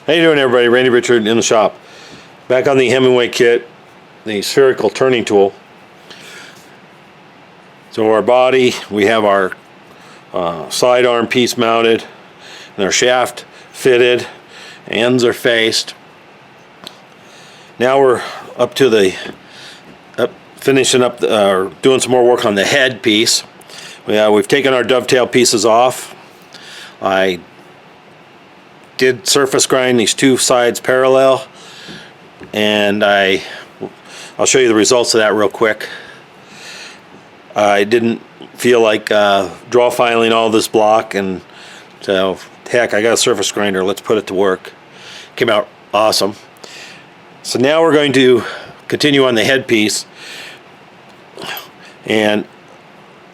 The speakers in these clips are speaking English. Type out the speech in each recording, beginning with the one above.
How you doing, everybody? Randy Richard in the shop. Back on the Hemingway kit, the spherical turning tool. So our body, we have our side arm piece mounted, and our shaft fitted, ends are faced. Now we're up to the finishing up, doing some more work on the head piece. We've taken our dovetail pieces off. I did surface grind these two sides parallel, and I'll show you the results of that real quick. I didn't feel like draw filing all this block, and so heck, I got a surface grinder, let's put it to work. Came out awesome. So now we're going to continue on the headpiece, and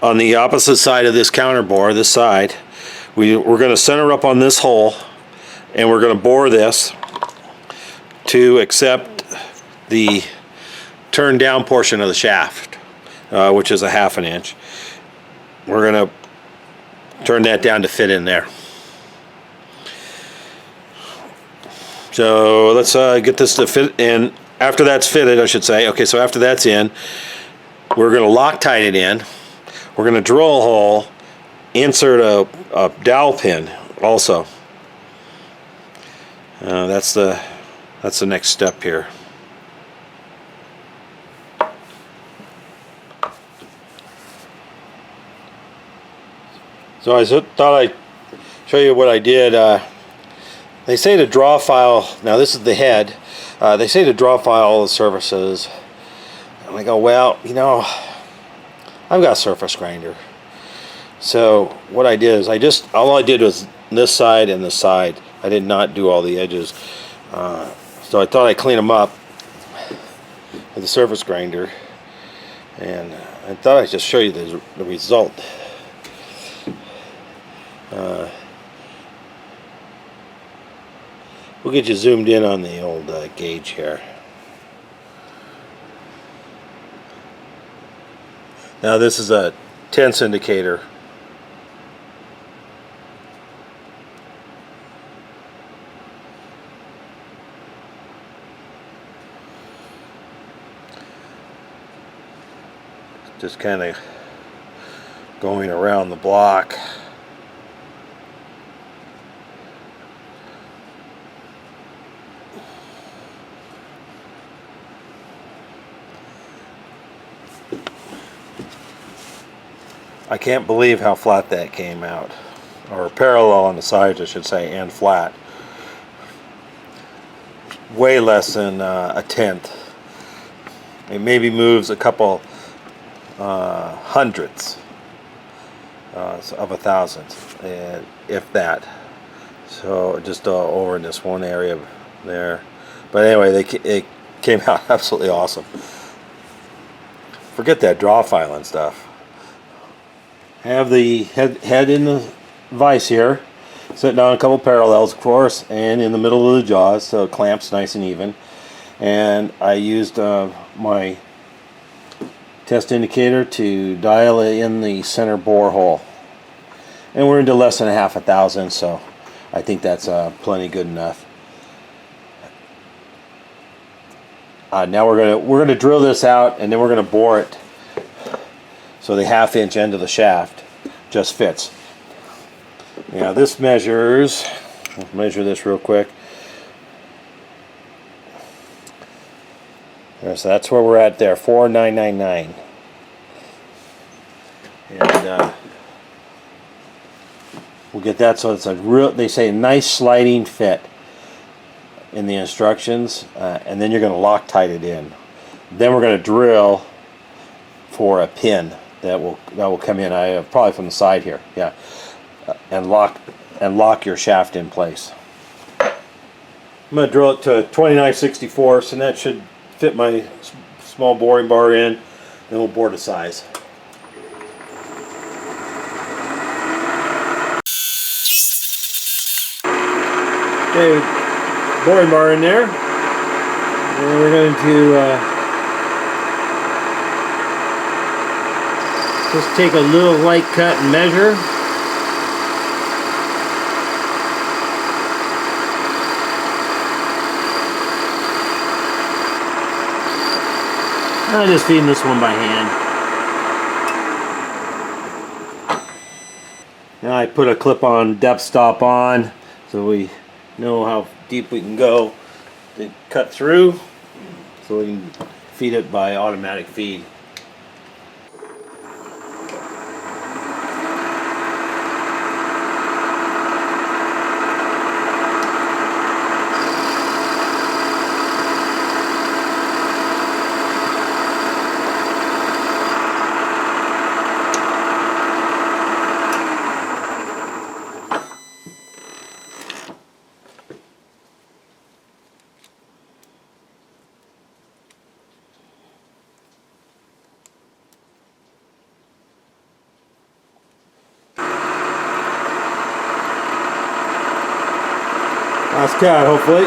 on the opposite side of this counter bore, this side, we're going to center up on this hole, and we're going to bore this to accept the turn down portion of the shaft, which is a 1/2 inch. We're going to turn that down to fit in there. So let's get this to fit in. After that's fitted, I should say. Okay, so after that's in, we're going to Loctite it in. We're going to drill a hole, insert a dowel pin also. That's the next step here. So I thought I'd show you what I did. They say to draw file, now this is the head, they say to draw file all the surfaces. And I go, well, you know, I've got a surface grinder. So what I did is all I did was this side and this side. I did not do all the edges. So I thought I'd clean them up with the surface grinder. And I thought I'd just show you the result. We'll get you zoomed in on the old gauge here. Now this is a tense indicator. Just kind of going around the block. I can't believe how flat that came out, or parallel on the sides I should say, and flat. Way less than a tenth. It maybe moves a couple hundredths of a thousandth, if that. So just over in this one area there. But anyway, it came out absolutely awesome. Forget that draw filing stuff. Have the head in the vise here, sitting on a couple parallels, of course, and in the middle of the jaws, so it clamps nice and even. And I used my test indicator to dial in the center bore hole, and we're into less than a 1/2 thousand, so I think that's plenty good enough. Now we're gonna drill this out, and then we're gonna bore it so the 1/2 inch end of the shaft just fits. Now this measures, let's measure this real quick. So that's where we're at there, 4,999. And we'll get that so it's a real, they say, nice sliding fit in the instructions, and then you're going to Loctite it in. Then we're going to drill for a pin that will come in, probably from the side here, yeah, and lock your shaft in place. I'm going to drill it to 29/64, and that should fit my small boring bar in, and we'll bore to size. Okay, boring bar in there, and we're going to just take a little light cut and measure. I'm just feeding this one by hand. Now I put a clip-on depth stop on so we know how deep we can go to cut through, so we can feed it by automatic feed. Last cut, hopefully.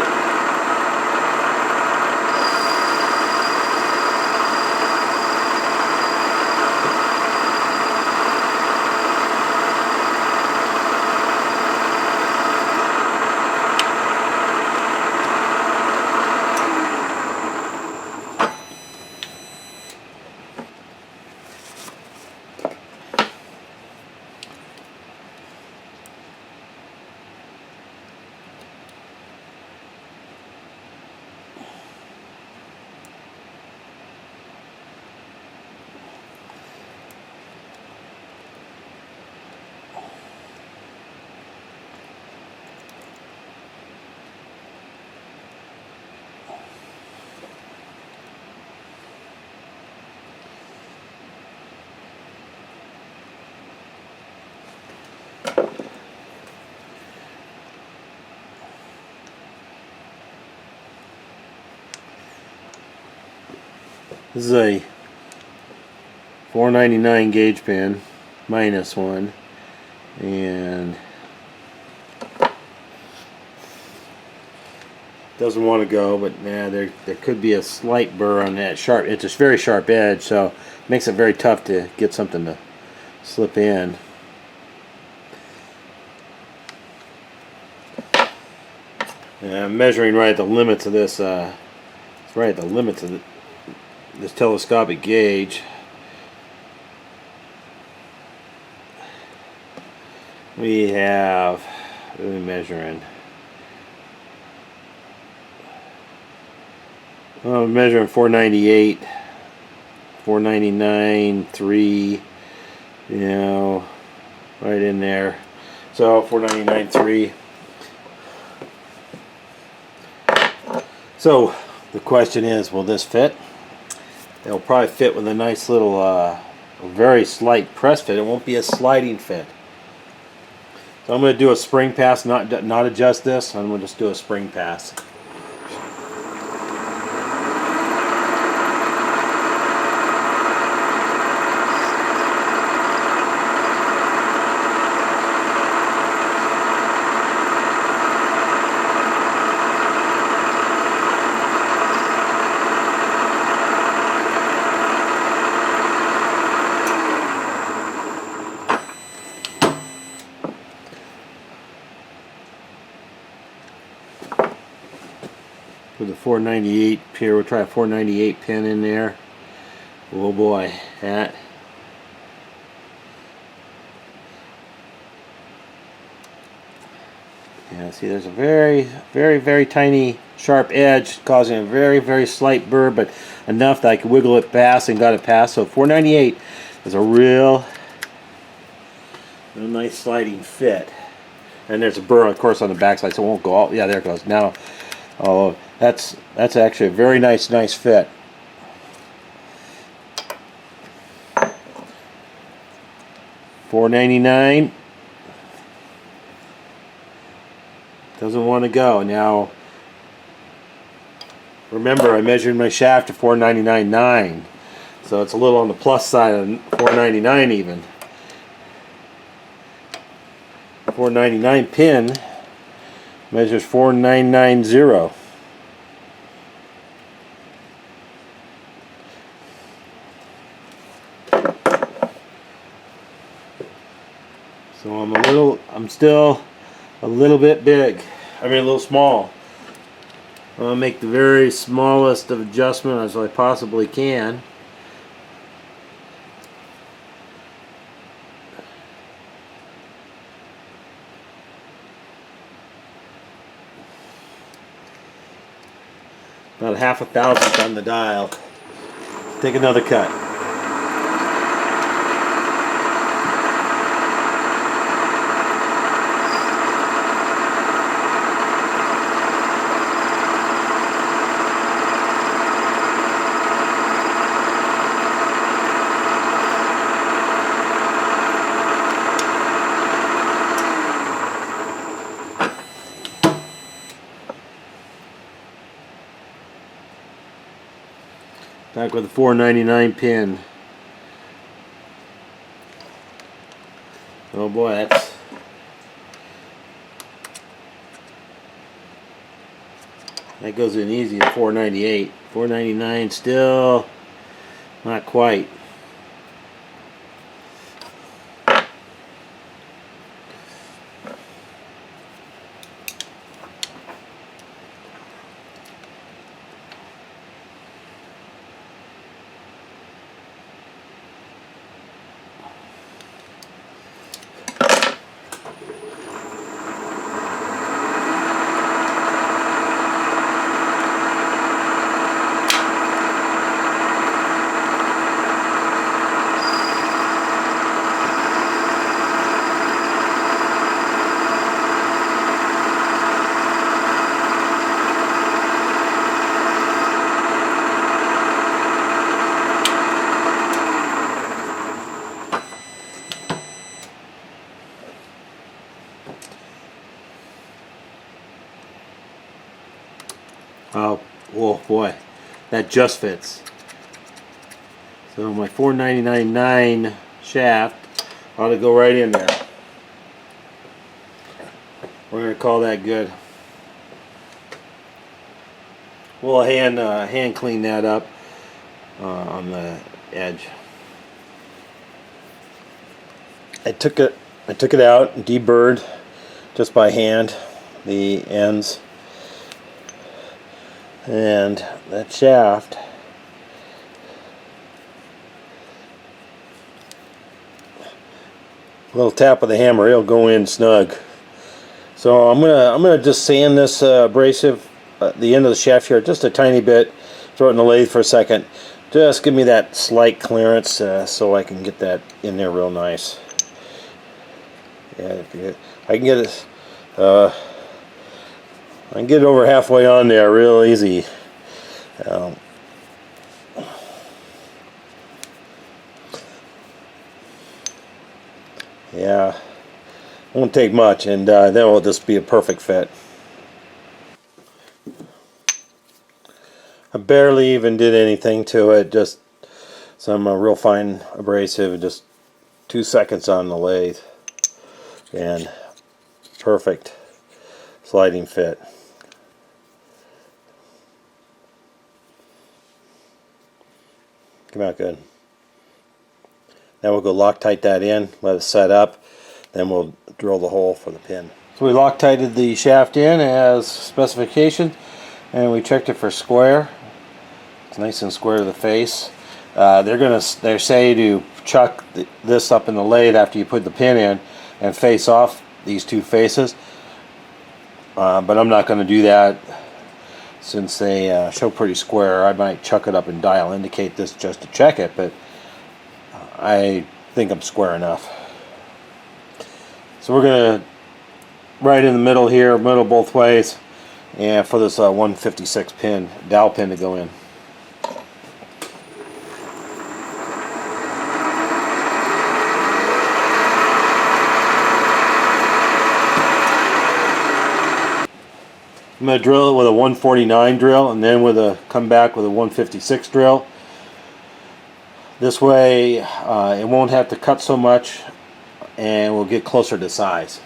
This is a 499 gauge pin, minus one, and doesn't want to go, but nah, there could be a slight burr on that sharp. It's a very sharp edge, so it makes it very tough to get something to slip in. And I'm measuring right at the limits of this. It's right at the limits of this telescopic gauge. We have, what are we measuring? Well, I'm measuring 498, 499, 3, you know, right in there. So 499, 3. So the question is, will this fit? It'll probably fit with a nice little, very slight press fit. It won't be a sliding fit. So I'm going to do a spring pass, not adjust this. I'm going to just do a spring pass. With the 498 here, we'll try a 498 pin in there. Oh boy, that. Yeah, see, there's a very tiny sharp edge causing a very slight burr, but enough that I could wiggle it past and got it past. So 498 is a real nice sliding fit. And there's a burr, of course, on the backside, so it won't go all. Yeah, there it goes. Now, oh, that's actually a very nice fit. $4.99. Doesn't want to go. Now, remember, I measured my shaft to 499.9, so it's a little on the plus side of 499 even. 499 pin measures 4990. So I'm still a little bit big. I mean, a little small. I'm going to make the very smallest of adjustment as I possibly can. about 1/2 thousandth on the dial. Take another cut. Back with a 499 pin. Oh boy, that goes in easy at 498. 499 still not quite. Oh boy, that just fits. So my 499.9 shaft ought to go right in there. We're going to call that good. We'll hand clean that up on the edge. I took it out and deburred just by hand the ends. And that shaft, a little tap of the hammer, it'll go in snug. So I'm gonna just sand this abrasive the end of the shaft here just a tiny bit. Throw it in the lathe for a second. Just give me that slight clearance so I can get that in there real nice. Yeah, I can get it. I can get it over halfway on there real easy. Yeah, won't take much, and then it'll just be a perfect fit. I barely even did anything to it, just some real fine abrasive, just 2 seconds on the lathe, and perfect sliding fit. Come out good. Now we'll go Loctite that in, let it set up, then we'll drill the hole for the pin. So we Loctited the shaft in as specification, and we checked it for square. It's nice and square to the face. They say to chuck this up in the lathe after you put the pin in and face off these two faces, but I'm not going to do that. Since they show pretty square, I might chuck it up and dial indicate this just to check it, but I think I'm square enough. So we're going to right in the middle here, middle both ways, and for this 156 pin, dowel pin to go in. I'm going to drill it with a 149 drill and then come back with a 156 drill. This way it won't have to cut so much and we'll get closer to size.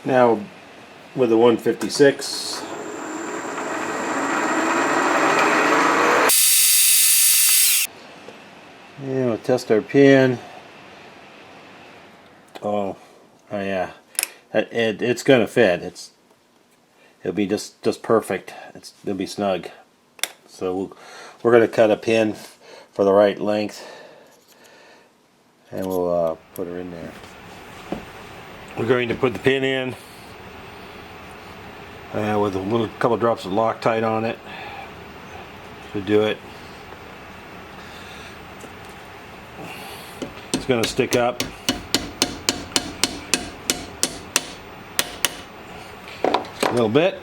Now with the 156, and we'll test our pin. Oh yeah, it's gonna fit. It'll be just perfect. It'll be snug. So we're going to cut a pin for the right length, and we'll put her in there. We're going to put the pin in with a couple drops of Loctite on it to do it. It's going to stick up. A little bit.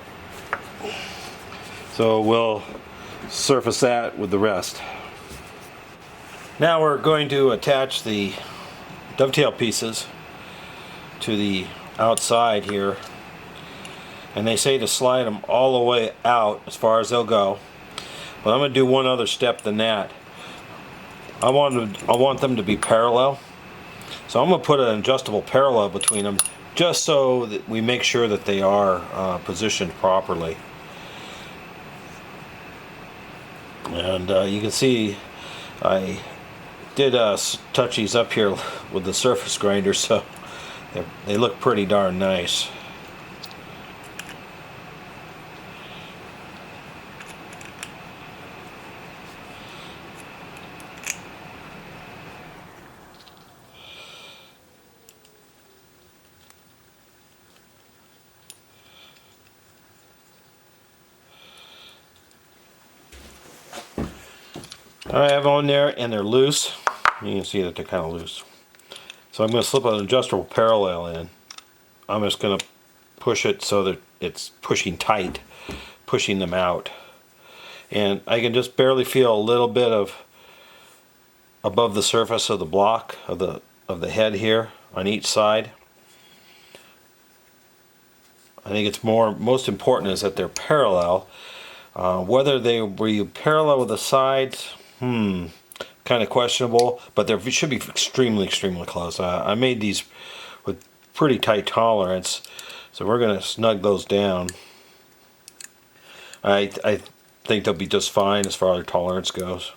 So we'll surface that with the rest. Now we're going to attach the dovetail pieces to the outside here, and they say to slide them all the way out as far as they'll go, but I'm going to do one other step than that. I want them to be parallel, so I'm going to put an adjustable parallel between them just so that we make sure that they are positioned properly. And you can see I did touch these up here with the surface grinder, so they look pretty darn nice. I have on there, and they're loose. You can see that they're kind of loose. So I'm going to slip an adjustable parallel in. I'm just going to push it so that it's pushing tight, pushing them out. And I can just barely feel a little bit of above the surface of the block of the head here on each side. I think it's most important is that they're parallel. Whether they were parallel with the sides, kind of questionable, but they should be extremely close. I made these with pretty tight tolerance, so we're going to snug those down. I think they'll be just fine as far as tolerance goes.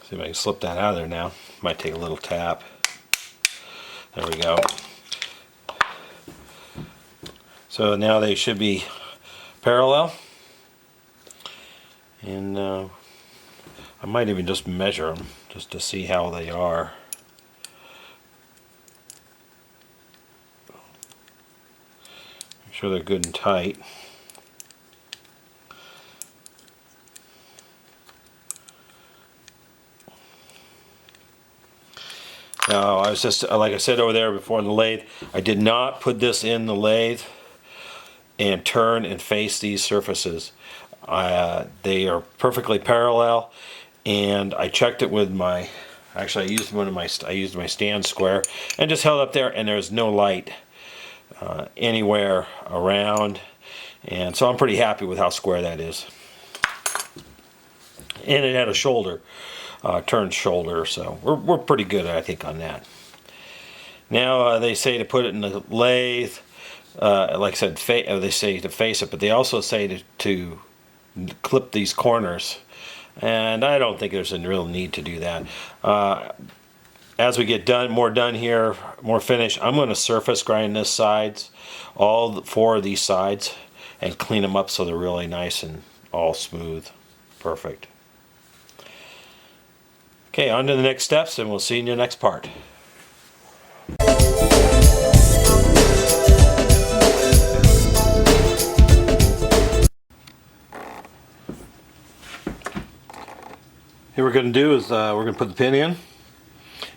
See if I can slip that out of there now. Might take a little tap. There we go. So now they should be parallel, and I might even just measure them just to see how they are. Make sure they're good and tight. Now, I was just, like I said over there before in the lathe, I did not put this in the lathe and turn and face these surfaces. They are perfectly parallel, and I checked it with my, actually I used my stand square and just held up there, and there's no light anywhere around, and so I'm pretty happy with how square that is. And it had a shoulder, turned shoulder, so we're pretty good, I think, on that. Now they say to put it in the lathe. Like I said, they say to face it, but they also say to clip these corners, and I don't think there's a real need to do that. As we get more done here, more finish, I'm going to surface grind this sides, all 4 of these sides, and clean them up so they're really nice and all smooth. Perfect. Okay, on to the next steps, and we'll see you in the next part. What we're going to do is we're going to put the pin in,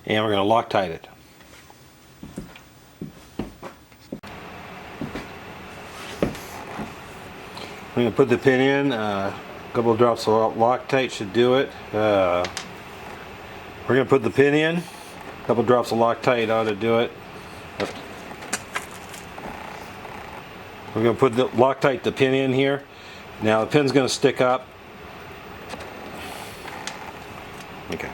and we're going to Loctite it. We're going to put the pin in. A couple of drops of Loctite should do it. We're going to put the pin in. A couple of drops of Loctite ought to do it. We're going to put the Loctite the pin in here. Now the pin's going to stick up. Okay.